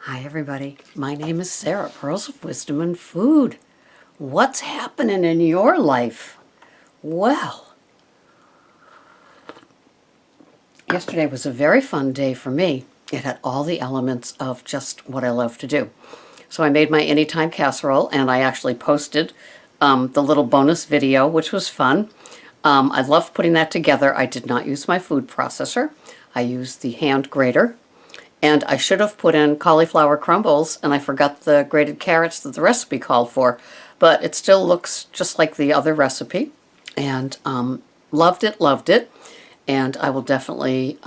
Hi everybody, my name is Sarah, Pearls of Wisdom and Food. What's happening in your life? Well, yesterday was a very fun day for me. It had all the elements of just what I love to do. So I made my anytime casserole and I actually posted the little bonus video, which was fun. I loved putting that together. I did not use my food processor. I used the hand grater. And I should have put in cauliflower crumbles, and I forgot the grated carrots that the recipe called for. But it still looks just like the other recipe. And loved it, loved it. And I will definitely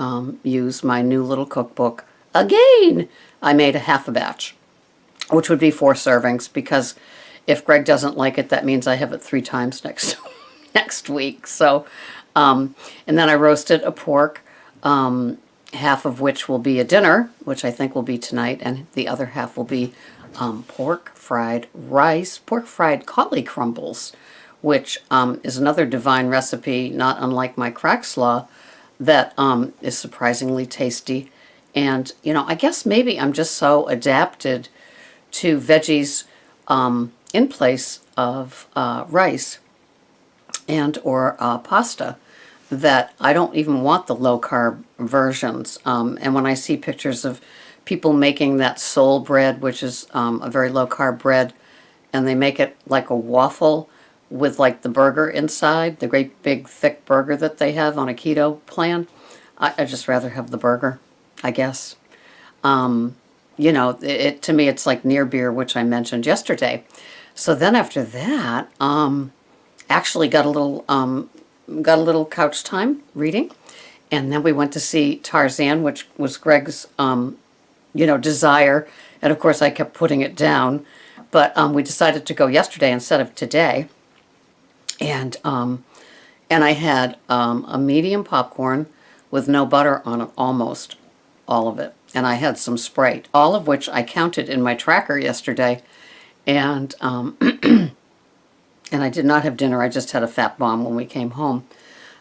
use my new little cookbook again. I made a half a batch, which would be 4 servings, because if Greg doesn't like it, that means I have it 3 times next week. So, and then I roasted a pork, half of which will be a dinner, which I think will be tonight, and the other half will be pork fried rice, pork fried cauli crumbles, which is another divine recipe, not unlike my crack slaw, that is surprisingly tasty. And, you know, I guess maybe I'm just so adapted to veggies in place of rice and or pasta that I don't even want the low-carb versions. And when I see pictures of people making that soul bread, which is a very low-carb bread, and they make it like a waffle with like the burger inside, the great big thick burger that they have on a keto plan, I just rather have the burger, I guess. You know, to me it's like near beer, which I mentioned yesterday. So then after that, actually got a little couch time reading, and then we went to see Tarzan, which was Greg's desire, and of course I kept putting it down, but we decided to go yesterday instead of today. And I had a medium popcorn with no butter on it, almost all of it, and I had some Sprite, all of which I counted in my tracker yesterday. And and I did not have dinner. I just had a fat bomb when we came home.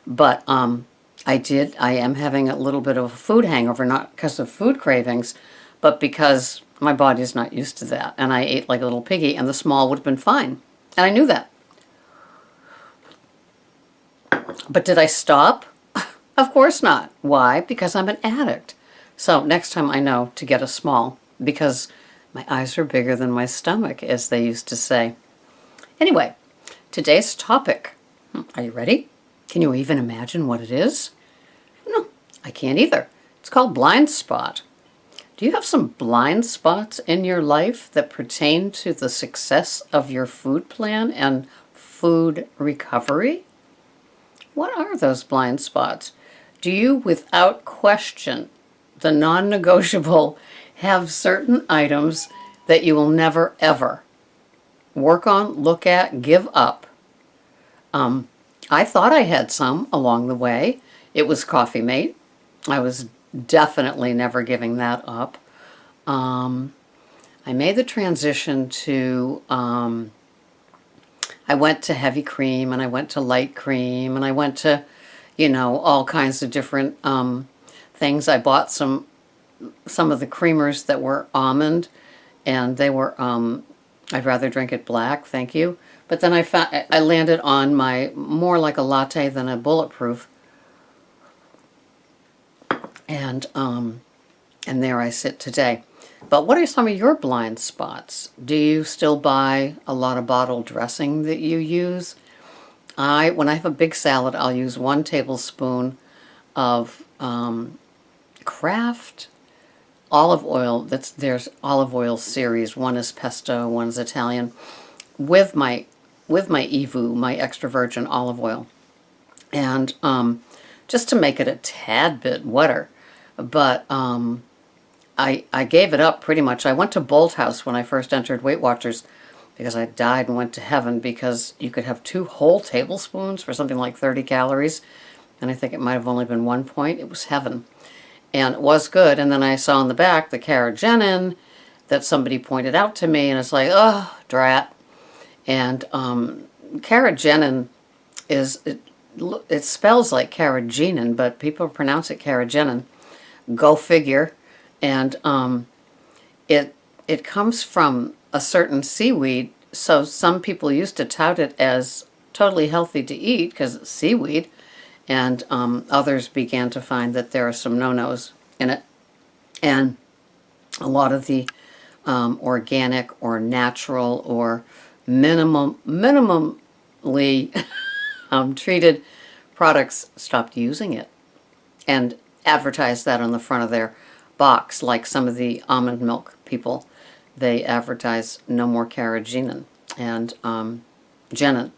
But I am having a little bit of a food hangover, not because of food cravings, but because my body's not used to that. And I ate like a little piggy, and the small would have been fine. And I knew that. But did I stop? Of course not. Why? Because I'm an addict. So next time I know to get a small, because my eyes are bigger than my stomach, as they used to say. Anyway, today's topic. Are you ready? Can you even imagine what it is? No, I can't either. It's called Blindspot. Do you have some blind spots in your life that pertain to the success of your food plan and food recovery? What are those blind spots? Do you, without question, the non-negotiable, have certain items that you will never, ever work on, look at, give up? I thought I had some along the way. It was Coffee Mate. I was definitely never giving that up. I made the transition to, I went to heavy cream, and I went to light cream, and I went to, all kinds of different things. I bought some of the creamers that were almond, and they were, I'd rather drink it black, thank you. But then I landed on my more like a latte than a bulletproof, and there I sit today. But what are some of your blind spots? Do you still buy a lot of bottled dressing that you use? When I have a big salad, I'll use 1 tablespoon of Kraft olive oil. There's olive oil series. One is pesto, one's Italian, with my EVU, my extra virgin olive oil, and just to make it a tad bit wetter. But I gave it up pretty much. I went to Bolt House when I first entered Weight Watchers, because I died and went to heaven, because you could have 2 whole tablespoons for something like 30 calories, and I think it might have only been 1 point. It was heaven. And it was good. And then I saw on the back the carrageenan that somebody pointed out to me, and it's like, oh, drat. And carrageenan it spells like carrageenan, but people pronounce it carrageenan. Go figure. And it comes from a certain seaweed, so some people used to tout it as totally healthy to eat because it's seaweed, and others began to find that there are some no-nos in it. And a lot of the organic or natural or minimally treated products stopped using it and advertised that on the front of their box, like some of the almond milk people. They advertise no more carrageenan and genin.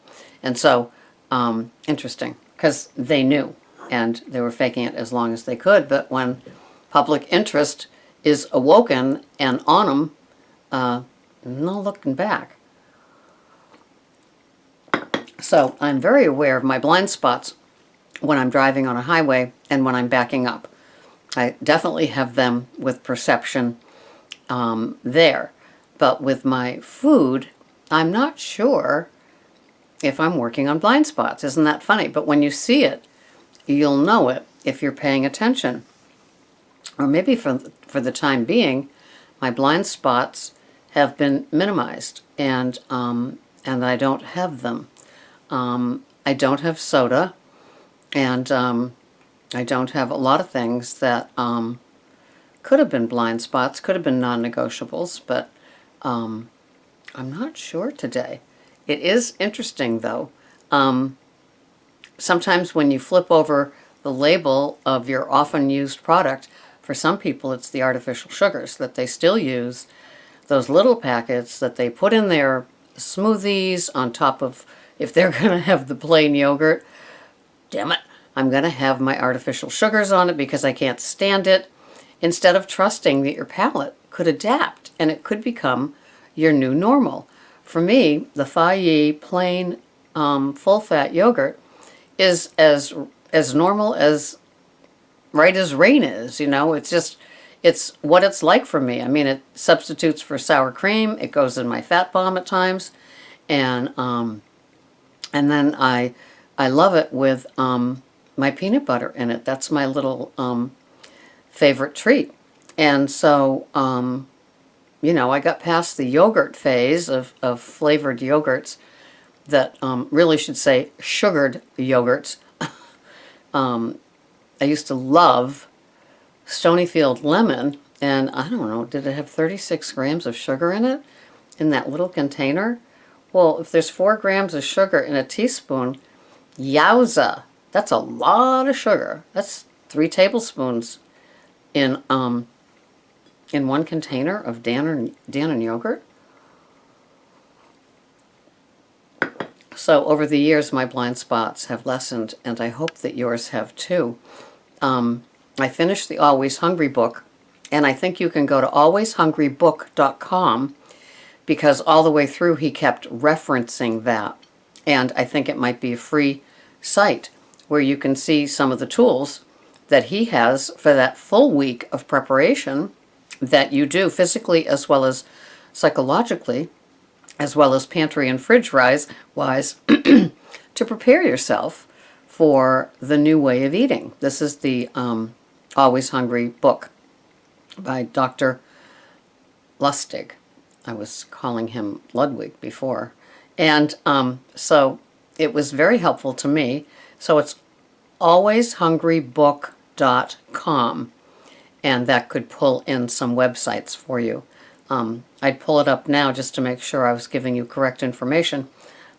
And so, interesting, because they knew, and they were faking it as long as they could. But when public interest is awoken and on them, no looking back. So I'm very aware of my blind spots when I'm driving on a highway and when I'm backing up. I definitely have them with perception there. But with my food, I'm not sure if I'm working on blind spots. Isn't that funny? But when you see it, you'll know it if you're paying attention. Or maybe for the time being, my blind spots have been minimized, and I don't have them. I don't have soda, and I don't have a lot of things that could have been blind spots, could have been non-negotiables, but I'm not sure today. It is interesting, though. Sometimes when you flip over the label of your often used product, for some people it's the artificial sugars that they still use, those little packets that they put in their smoothies on top of, if they're going to have the plain yogurt, damn it, I'm going to have my artificial sugars on it because I can't stand it, instead of trusting that your palate could adapt and it could become your new normal. For me, the Fai plain full-fat yogurt is as normal as right as rain is, you know. It's just, it's what it's like for me. I mean, it substitutes for sour cream. It goes in my fat bomb at times, and then I love it with my peanut butter in it. That's my little favorite treat. And so, you know, I got past the yogurt phase of flavored yogurts that really should say sugared yogurts. I used to love Stonyfield lemon, and I don't know, did it have 36 grams of sugar in it in that little container? Well, if there's 4 grams of sugar in a teaspoon, yowza, that's a lot of sugar. That's 3 tablespoons in one container of Dannon yogurt. So over the years, my blind spots have lessened, and I hope that yours have too. I finished the Always Hungry book, and I think you can go to alwayshungrybook.com, because all the way through he kept referencing that. And I think it might be a free site where you can see some of the tools that he has for that full week of preparation that you do physically as well as psychologically, as well as pantry and fridge wise to prepare yourself for the new way of eating. This is the Always Hungry book by Dr. Lustig. I was calling him Ludwig before. And so it was very helpful to me. So it's alwayshungrybook.com, and that could pull in some websites for you. I'd pull it up now just to make sure I was giving you correct information,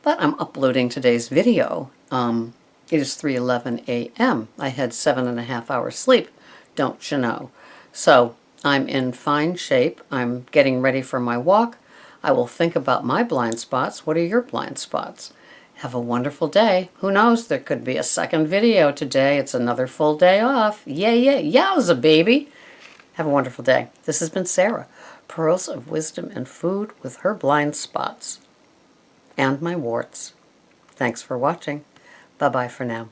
but I'm uploading today's video. It is 3:11 a.m. I had 7.5 hours sleep, don't you know? So I'm in fine shape. I'm getting ready for my walk. I will think about my blind spots. What are your blind spots? Have a wonderful day. Who knows, there could be a second video today. It's another full day off. Yay, yowza, baby. Have a wonderful day. This has been Sarah, Pearls of Wisdom and Food with her blind spots and my warts. Thanks for watching. Bye-bye for now.